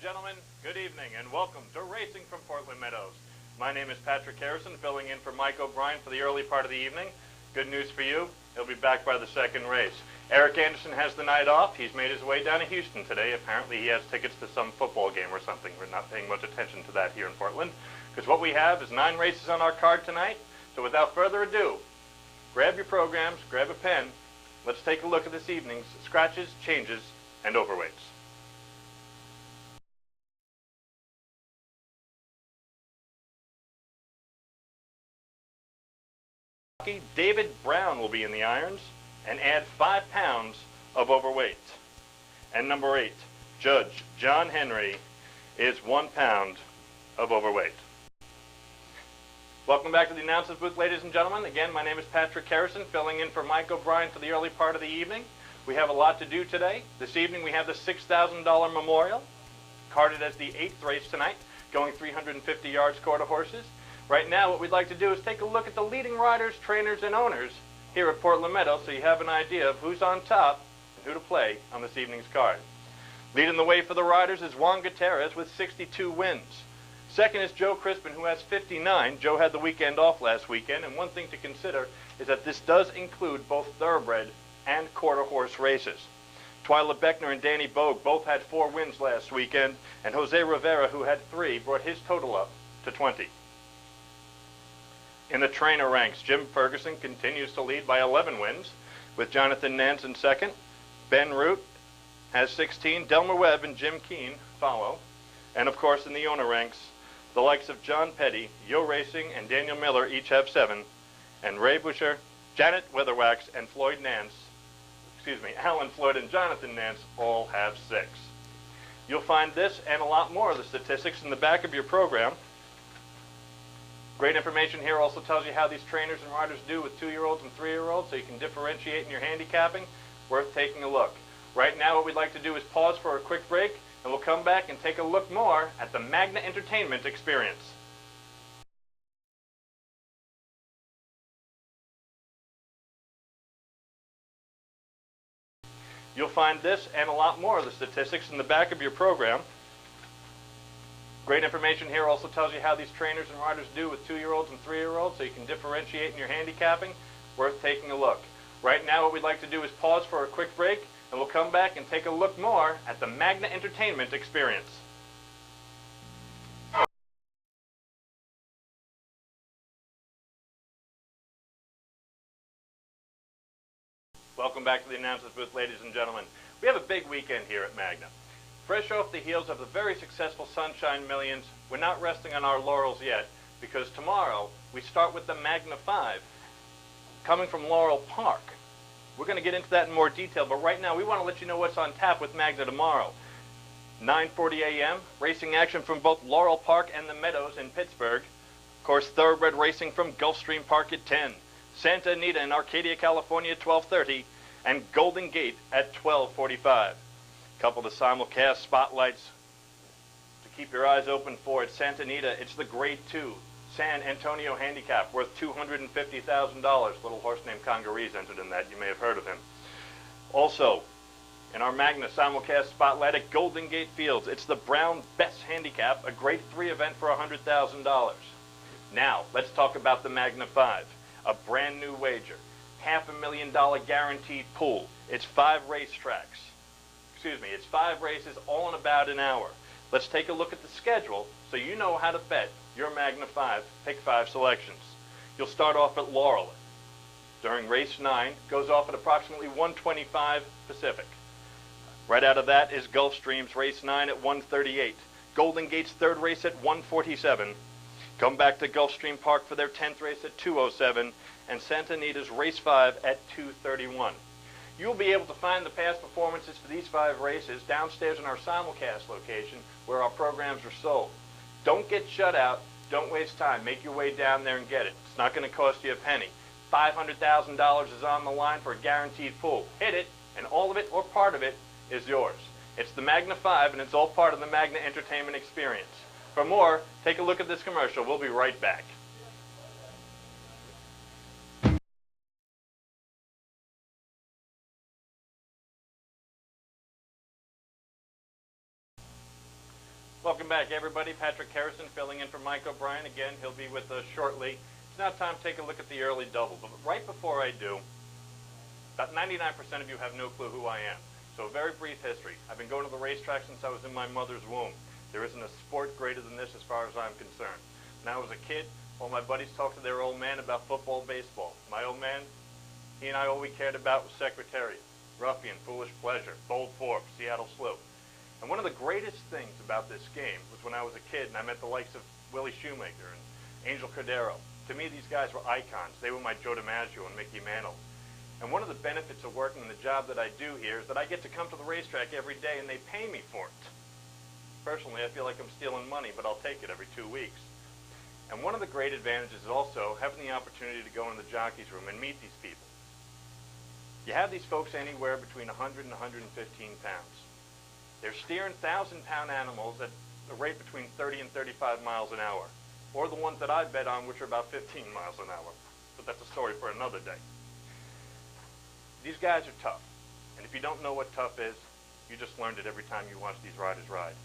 gentlemen, good evening and welcome to Racing from Portland Meadows. My name is Patrick Harrison, filling in for Mike O'Brien for the early part of the evening. Good news for you, he'll be back by the second race. Eric Anderson has the night off. He's made his way down to Houston today. Apparently he has tickets to some football game or something. We're not paying much attention to that here in Portland, because what we have is 9 races on our card tonight. So without further ado, grab your programs, grab a pen. Let's take a look at this evening's scratches, changes, and overweights. David Brown will be in the irons and add 5 pounds of overweight. And number 8, Judge John Henry is 1 pound of overweight. Welcome back to the announcers booth, ladies and gentlemen. Again, my name is Patrick Harrison, filling in for Mike O'Brien for the early part of the evening. We have a lot to do today. This evening we have the $6,000 Memorial, carded as the 8th race tonight, going 350 yards, quarter horses. Right now, what we'd like to do is take a look at the leading riders, trainers, and owners here at Portland Meadows so you have an idea of who's on top and who to play on this evening's card. Leading the way for the riders is Juan Gutierrez with 62 wins. Second is Joe Crispin, who has 59. Joe had the weekend off last weekend, and one thing to consider is that this does include both thoroughbred and quarter horse races. Twyla Beckner and Danny Bogue both had 4 wins last weekend, and Jose Rivera, who had 3, brought his total up to 20. In the trainer ranks, Jim Ferguson continues to lead by 11 wins, with Jonathan Nance in second. Ben Root has 16. Delmer Webb and Jim Keene follow. And of course, in the owner ranks, the likes of John Petty, Yo Racing, and Daniel Miller each have 7. And Ray Busher, Janet Weatherwax, and Alan Floyd and Jonathan Nance all have 6. You'll find this and a lot more of the statistics in the back of your program. Great information here also tells you how these trainers and riders do with 2-year-olds and 3-year-olds, so you can differentiate in your handicapping. Worth taking a look. Right now what we'd like to do is pause for a quick break, and we'll come back and take a look more at the Magna Entertainment experience. You'll find this and a lot more of the statistics in the back of your program. Great information here also tells you how these trainers and riders do with 2-year-olds and 3-year-olds, so you can differentiate in your handicapping. Worth taking a look. Right now what we'd like to do is pause for a quick break, and we'll come back and take a look more at the Magna Entertainment experience. Welcome back to the announcers booth, ladies and gentlemen. We have a big weekend here at Magna. Fresh off the heels of the very successful Sunshine Millions, we're not resting on our laurels yet, because tomorrow we start with the Magna 5, coming from Laurel Park. We're going to get into that in more detail, but right now we want to let you know what's on tap with Magna tomorrow. 9:40 a.m., racing action from both Laurel Park and the Meadows in Pittsburgh. Of course, thoroughbred racing from Gulfstream Park at 10, Santa Anita in Arcadia, California at 12:30, and Golden Gate at 12:45. Couple of simulcast spotlights to keep your eyes open for. At Santa Anita, it's the Grade 2 San Antonio Handicap, worth $250,000. Little horse named Congarese entered in that. You may have heard of him. Also, in our Magna simulcast spotlight at Golden Gate Fields, it's the Brown Best Handicap, a Grade 3 event for $100,000. Now, let's talk about the Magna 5, a brand new wager. $500,000 guaranteed pool. It's 5 racetracks. It's 5 races all in about an hour. Let's take a look at the schedule so you know how to bet your Magna 5 Pick 5 selections. You'll start off at Laurel during race 9, goes off at approximately 1:25 Pacific. Right out of that is Gulfstream's race 9 at 1:38. Golden Gate's 3rd race at 1:47. Come back to Gulfstream Park for their 10th race at 2:07, and Santa Anita's race 5 at 2:31. You'll be able to find the past performances for these 5 races downstairs in our simulcast location where our programs are sold. Don't get shut out. Don't waste time. Make your way down there and get it. It's not going to cost you a penny. $500,000 is on the line for a guaranteed pool. Hit it, and all of it or part of it is yours. It's the Magna 5, and it's all part of the Magna Entertainment experience. For more, take a look at this commercial. We'll be right back. Welcome back, everybody. Patrick Harrison filling in for Mike O'Brien. Again, he'll be with us shortly. It's now time to take a look at the early double. But right before I do, about 99% of you have no clue who I am. So a very brief history. I've been going to the racetrack since I was in my mother's womb. There isn't a sport greater than this as far as I'm concerned. When I was a kid, all my buddies talked to their old man about football, baseball. My old man, he and I, all we cared about was Secretariat, Ruffian, Foolish Pleasure, Bold Forbes, Seattle Slope. And one of the greatest things about this game was when I was a kid and I met the likes of Willie Shoemaker and Angel Cordero. To me, these guys were icons. They were my Joe DiMaggio and Mickey Mantle. And one of the benefits of working in the job that I do here is that I get to come to the racetrack every day and they pay me for it. Personally, I feel like I'm stealing money, but I'll take it every 2 weeks. And one of the great advantages is also having the opportunity to go in the jockey's room and meet these people. You have these folks anywhere between 100 and 115 pounds. They're steering 1,000-pound animals at a rate between 30 and 35 miles an hour, or the ones that I bet on, which are about 15 miles an hour. But that's a story for another day. These guys are tough, and if you don't know what tough is, you just learned it every time you watch these riders ride.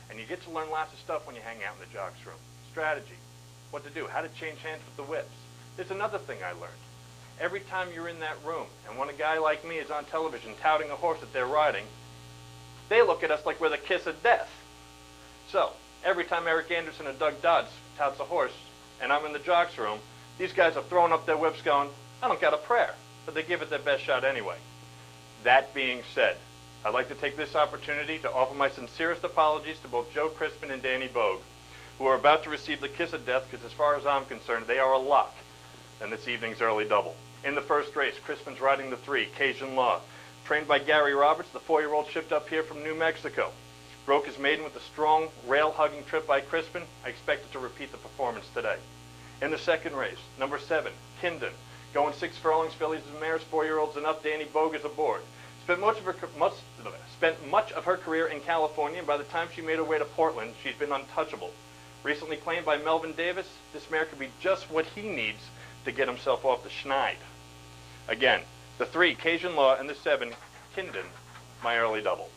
And you get to learn lots of stuff when you hang out in the jock's room. Strategy, what to do, how to change hands with the whips. There's another thing I learned. Every time you're in that room, and when a guy like me is on television touting a horse that they're riding, they look at us like we're the kiss of death. So, every time Eric Anderson or Doug Dodds touts a horse, and I'm in the jock's room, these guys are throwing up their whips going, I don't got a prayer, but they give it their best shot anyway. That being said, I'd like to take this opportunity to offer my sincerest apologies to both Joe Crispin and Danny Bogue, who are about to receive the kiss of death because as far as I'm concerned, they are a lock in this evening's early double. In the first race, Crispin's riding the 3, Cajun Law. Trained by Gary Roberts, the 4-year-old shipped up here from New Mexico. Broke his maiden with a strong, rail-hugging trip by Crispin. I expect it to repeat the performance today. In the second race, number 7, Kindon. Going 6 furlongs, fillies and mares, 4-year-olds and up, Danny Bogue is aboard. Spent much of her career in California, and by the time she made her way to Portland, she's been untouchable. Recently claimed by Melvin Davis, this mare could be just what he needs to get himself off the schneid. Again, the 3, Cajun Law, and the 7, Kindon, my early double.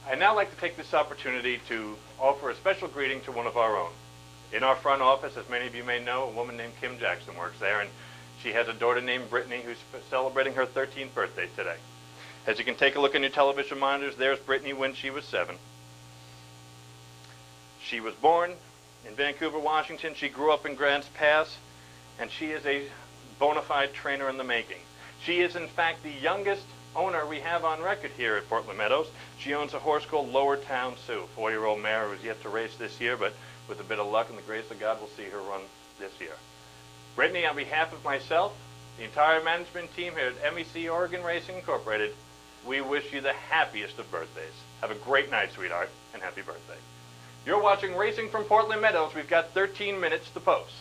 I'd now like to take this opportunity to offer a special greeting to one of our own. In our front office, as many of you may know, a woman named Kim Jackson works there, and she has a daughter named Brittany who's celebrating her 13th birthday today. As you can take a look on your television monitors, there's Brittany when she was 7. She was born in Vancouver, Washington. She grew up in Grants Pass, and she is a bona fide trainer in the making. She is, in fact, the youngest owner we have on record here at Portland Meadows. She owns a horse called Lower Town Sioux, 4-year-old mare who's yet to race this year, but with a bit of luck and the grace of God, we'll see her run this year. Brittany, on behalf of myself, the entire management team here at MEC Oregon Racing Incorporated, we wish you the happiest of birthdays. Have a great night, sweetheart, and happy birthday. You're watching Racing from Portland Meadows. We've got 13 minutes to post.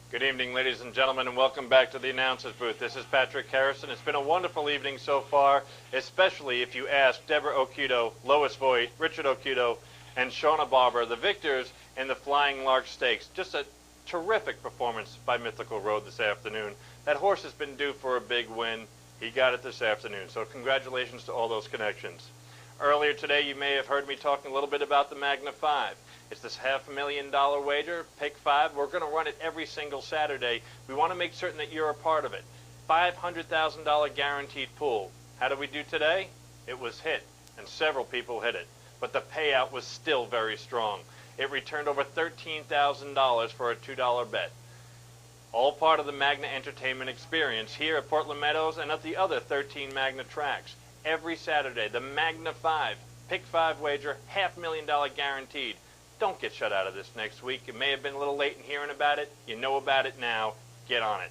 Good evening, ladies and gentlemen, and welcome back to the announcer's booth. This is Patrick Harrison. It's been a wonderful evening so far, especially if you ask Deborah Okudo, Lois Voigt, Richard Okudo, and Shauna Barber, the victors in the Flying Lark Stakes. Just a terrific performance by Mythical Road this afternoon. That horse has been due for a big win. He got it this afternoon, so congratulations to all those connections. Earlier today, you may have heard me talking a little bit about the Magna 5. It's this $500,000 wager, pick 5. We're going to run it every single Saturday. We want to make certain that you're a part of it. $500,000 guaranteed pool. How did we do today? It was hit, and several people hit it. But the payout was still very strong. It returned over $13,000 for a $2 bet. All part of the Magna entertainment experience here at Portland Meadows and at the other 13 Magna tracks. Every Saturday, the Magna 5, pick 5 wager, $500,000 guaranteed. Don't get shut out of this next week. It may have been a little late in hearing about it. You know about it now. Get on it.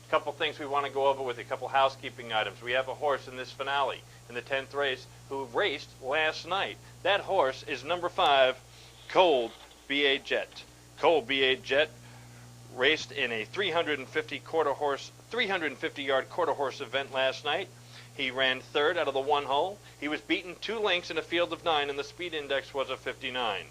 A couple things we want to go over with you, a couple housekeeping items. We have a horse in this finale, in the 10th race, who raced last night. That horse is number 5, Cold B.A. Jet. Cold B.A. Jet raced in a 350 quarter horse 350-yard quarter-horse event last night. He ran third out of the one hole. He was beaten 2 lengths in a field of 9, and the speed index was a 59.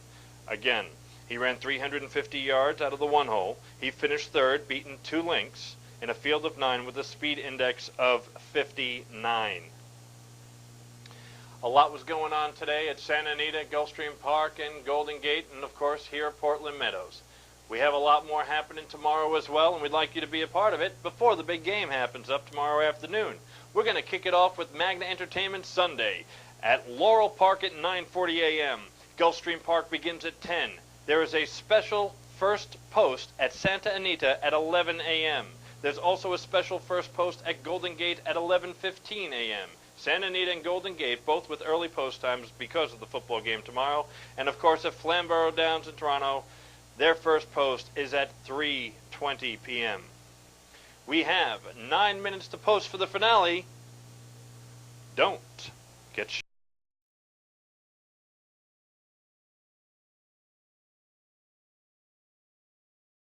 Again, he ran 350 yards out of the one hole. He finished third, beaten 2 lengths in a field of 9 with a speed index of 59. A lot was going on today at Santa Anita, Gulfstream Park, and Golden Gate, and of course here at Portland Meadows. We have a lot more happening tomorrow as well, and we'd like you to be a part of it before the big game happens up tomorrow afternoon. We're going to kick it off with Magna Entertainment Sunday at Laurel Park at 9:40 a.m. Gulfstream Park begins at 10. There is a special first post at Santa Anita at 11 a.m. There's also a special first post at Golden Gate at 11:15 a.m. Santa Anita and Golden Gate, both with early post times because of the football game tomorrow. And of course at Flamborough Downs in Toronto, their first post is at 3:20 p.m. We have 9 minutes to post for the finale. Don't get